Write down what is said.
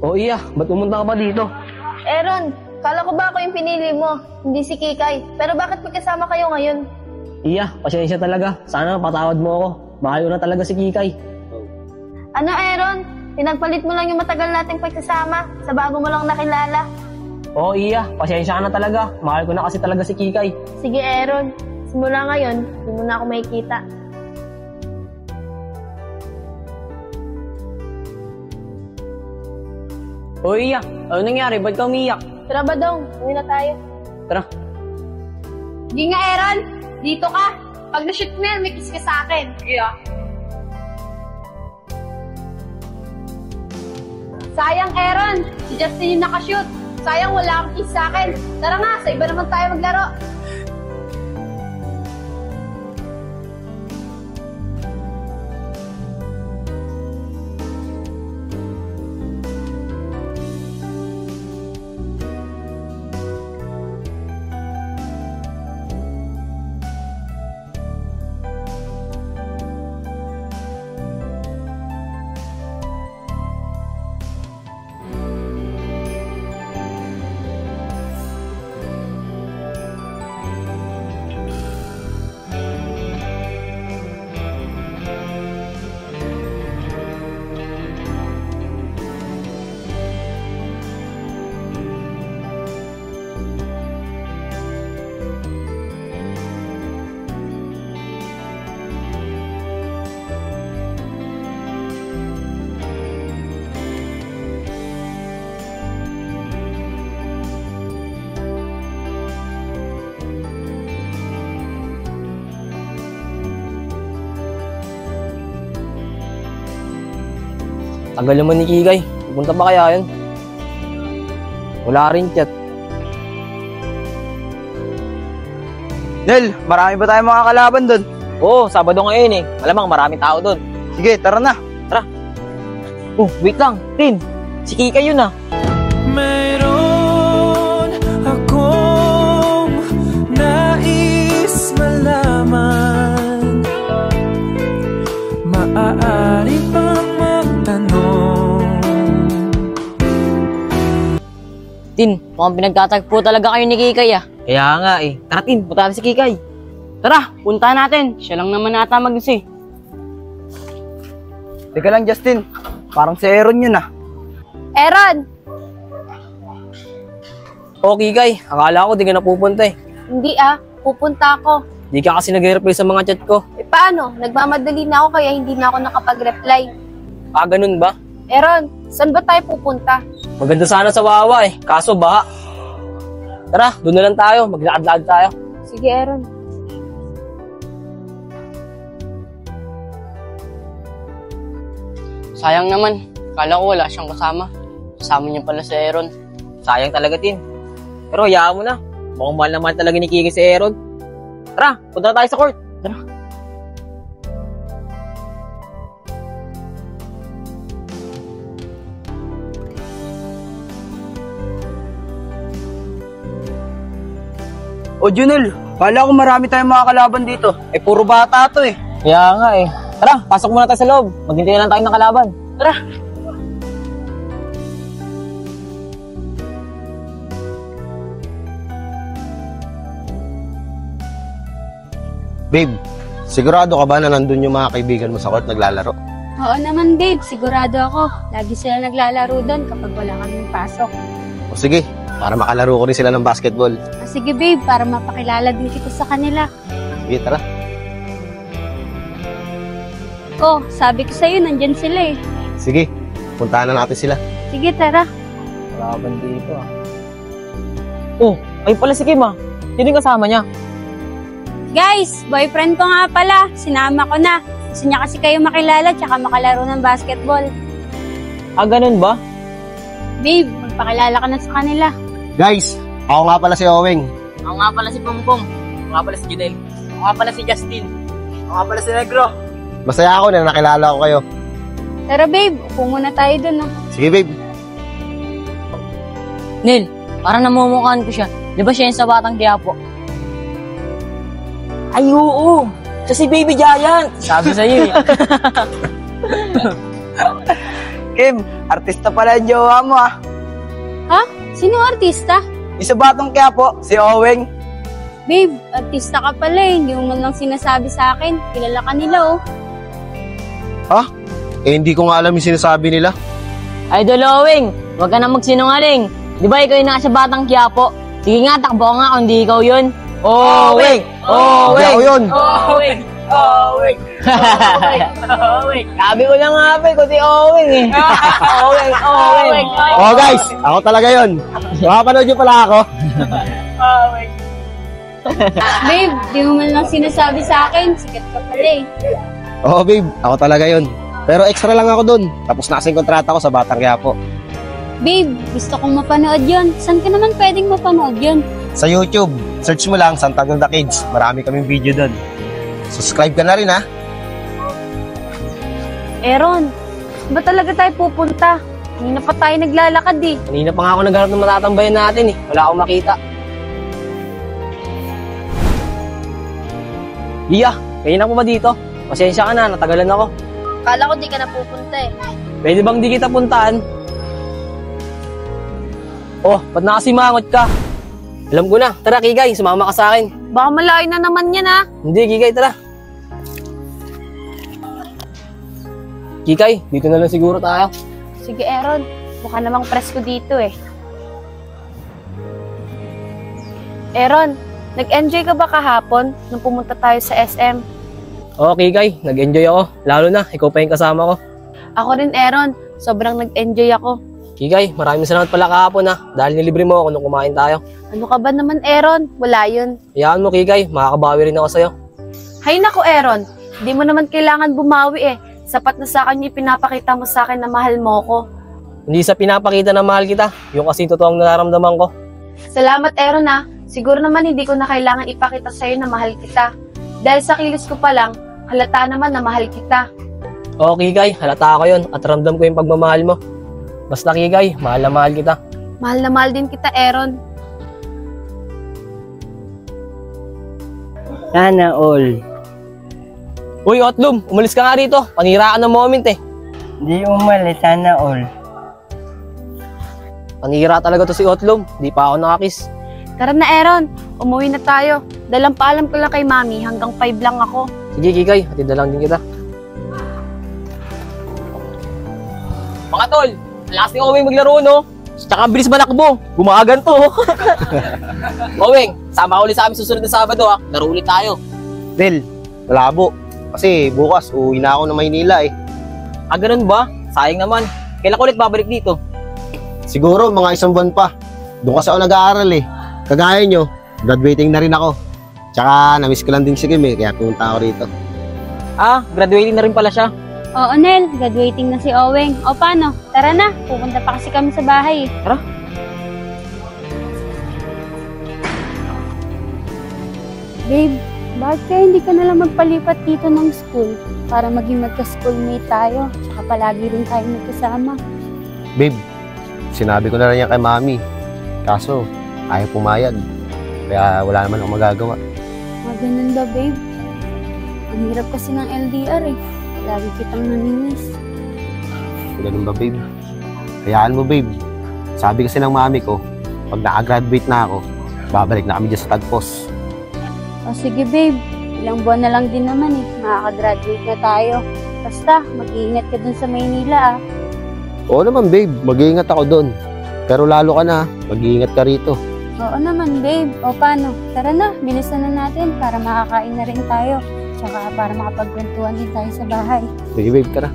O iya, ba't pumunta ka pa dito? Aaron, kala ko ba ako yung pinili mo, hindi si Kikay. Pero bakit magkasama kayo ngayon? Iya, pasensya talaga. Sana patawad mo ako. Mahal ko na talaga si Kikay. Ano Aaron? Pinagpalit mo lang yung matagal nating pagsasama sa bago mo lang nakilala. Oo iya, pasensya ka na talaga. Mahal ko na kasi talaga si Kikay. Sige Aaron, simula ngayon, hindi mo na ako makikita. O iya, ano nangyari? Ba't ka umiyak? Tara ba dong, uwi na tayo. Tara. Hindi nga Aaron, dito ka. Pag na-shoot mo yan, may kiss ka sa akin. Yeah. Sayang Aaron, si Justin yung nakashoot. Sayang wala kang kiss sa akin. Tara nga, sa iba naman tayo maglaro. Tagal naman ni Kikay. Pupunta pa kaya yun? Wala rin chat. Nel, marami ba tayong mga kalaban doon? Oo, Sabado ngayon eh. Malamang maraming tao doon. Sige, tara na. Tara. Oh, wait lang. Tin, si Kikay yun ah. Mayroon akong nais malaman. Maaari bang magtanong? Tin, mukhang pinagtatagpo talaga kayo ni Kikay ah. Kaya nga eh. Tara Tin, punta natin si Kikay. Tara, punta natin. Siya lang naman ata mag-isa. Teka lang, Justin. Parang si Aaron yun ah. Aaron! Oo Kikay, akala ko di ka na pupunta eh. Hindi pupunta ako. Di ka kasi nag-reply sa mga chat ko. Eh paano? Nagmamadali na ako kaya hindi na ako nakapag-reply. Ah, ganun ba? Aaron, saan ba tayo pupunta? Maganda sana sa Wawa eh. Kaso baha. Tara, doon na lang tayo. Maglakad-lakad tayo. Sige Aaron. Sayang naman. Kala ko wala siyang kasama. Kasama niya pala si Aaron. Sayang talaga Tin. Pero hayaan mo na. Mukhang mahal naman talaga ni Kikay si Aaron. Tara, punta na tayo sa court. Tara. O Junel, kala ko marami tayong mga kalaban dito. Eh, puro bata to eh. Kaya nga eh. Tara, pasok muna tayo sa loob. Maghintay na lang tayo ng kalaban. Tara. Babe, sigurado ka ba na nandun yung mga kaibigan mo sa court naglalaro? Oo naman babe, sigurado ako. Lagi sila naglalaro doon kapag wala kaming pasok. O sige, para makalaro ko rin sila ng basketball. Sige babe, para mapakilala din kita sa kanila. Sige, tara. Oh, sabi ko sa'yo, nandyan sila eh. Sige, puntahan na natin sila. Sige, tara. Kalaban dito ah. Oh, ay pala si Kim ah. Sino yung kasama niya? Guys, boyfriend ko nga pala. Sinama ko na. Gusto niya kasi kayo makilala tsaka makalaro ng basketball. Ah, ganun ba? Babe, magpakilala ka na sa kanila. Guys, ako nga pala si Oweng. Ako nga pala si Pongpong. Ako nga pala si Junel. Ako nga pala si Justin. Ako nga pala si Negro. Masaya ako na nakilala ko kayo. Tara babe, upo muna tayo dun. No? Sige babe. Nel, parang namumukhaan ko siya. Di ba siya yung sa Batang Quiapo? Ay, oo. Siya si Baby Giant. Sabi sa'yo eh. Kim, artista pala yung jowa mo ah. Ha? Sino artista? Isa batong kaya po, si Oweng. Babe, artista ka pala eh. Hindi mo man lang sinasabi sa akin. Kilala ka nila oh. Ha? Eh, hindi ko nga alam yung sinasabi nila. Idol Owing, huwag ka na magsinungaling. Di ba ikaw yung nasa Batang Quiapo? Sige nga, takbo nga kung di ikaw yun. Owing! Hindi ako yun. Owing! Owing! Owing! Sabi ko lang nga, Pe, kundi Owing eh. Owing! Owing! Oh guys, ako talaga yun. Makapanood nyo pala ako. Babe, di mo man lang sinasabi sa akin. Sikat ka pala eh. Oo babe, ako talaga yun. Pero extra lang ako dun. Tapos nasa yung kontrata ko sa Batang Quiapo. Babe, gusto kong mapanood yun. Saan ka naman pwedeng mapanood yun? Sa YouTube, search mo lang Santag ng the Kids. Marami kaming video dun. Subscribe ka na rin ha. Aaron, ba talaga tayo pupunta? Hindi na pa tayo naglalakad eh. Kanina pa nga ako nagharap ng matatambayan natin eh. Wala akong makita. Iya, kayo na po ba dito? Pasensya ka na, natagalan ako. Kala ko di ka na pupunta eh. Pwede bang di kita puntaan? Oh, ba't nakasimangot ka? Alam ko na. Tara, Kigay, sumama ka sa akin. Baka malayo na naman yan ah. Hindi, Kigay, tara. Kikay, dito na lang siguro tayo. Sige Aaron, mukha namang presko dito eh. Aaron, nag-enjoy ka ba kahapon nung pumunta tayo sa SM? Oo, Kikay, nag-enjoy ako. Lalo na, ikaw pa yung kasama ko. Ako rin Aaron, sobrang nag-enjoy ako. Kikay, maraming salamat pala kahapon ha. Dahil nilibre mo ako nung kumain tayo. Ano ka ba naman Aaron? Wala yun. Hayaan mo, Kikay, makakabawi rin ako sa'yo. Hay nako Aaron, di mo naman kailangan bumawi eh. Sapat na sa akin yung pinapakita mo sa akin na mahal mo ko. Hindi sa pinapakita na mahal kita, yung kasi totoong nararamdaman ko. Salamat Aaron ah. Siguro naman hindi ko na kailangan ipakita sa'yo na mahal kita. Dahil sa kilos ko pa lang, halata naman na mahal kita. Oo, Kikay, halata ko yun at ramdam ko yung pagmamahal mo. Basta, Kikay, mahal na mahal kita. Mahal na mahal din kita Aaron. Sana all. Uy, Otlum, umalis ka nga rito. Panira ka ng moment eh. Hindi umalis, sana all. Panira talaga to si Otlum. Di pa ako nakakiss. Tara na Aaron, umuwi na tayo. Dalang paalam ko lang kay Mami, hanggang 5 lang ako. Sige, Kikay, hatid na lang din kita. Mga tol, lakas ni Owing maglaro, no? Tsaka ang bilis manakbo. Gumagan to. Owing, sama ka ulit sa amin susunod na Sabado, ha? Laro ulit tayo. Del, malabo. Kasi bukas, uwi na ako ng Maynila eh. Ah, ganun ba? Sayang naman. Kailan ko ulit babalik dito? Siguro, mga 1 buwan pa. Doon kasi ako nag-aaral eh. Kagaya nyo, graduating na rin ako. Tsaka, namiss ko lang din si Kim eh, kaya pumunta ako rito. Ah, graduating na rin pala siya. Oo, Nel. Graduating na si Oweng. O paano? Tara na. Pupunta pa kasi kami sa bahay eh. Tara. Babe, bakit kaya hindi ka nalang magpalipat dito ng school para maging magka-schoolmate tayo? Tsaka palagi rin tayo magkasama. Babe, sinabi ko na rin yan kay Mami. Kaso, ayaw pumayag. Kaya wala naman akong magagawa. Ganun ba, babe? Ang hirap kasi ng LDR eh. Lagi kitang naninis. Ganun ba, babe? Hayaan mo, babe. Sabi kasi ng Mami ko, pag naka-graduate na ako, babalik na kami dyan sa Tagpos. O sige, babe. Ilang buwan na lang din naman eh. Makaka-graduate na tayo. Basta, mag-iingat ka dun sa Maynila ah. Oo naman, babe. Mag-iingat ako doon. Pero lalo ka na, mag-iingat ka rito. Oo naman, babe. O paano? Tara na, bilisan na natin para makakain na rin tayo. Tsaka para makapagkwentuhan din tayo sa bahay. Sige, babe, tara.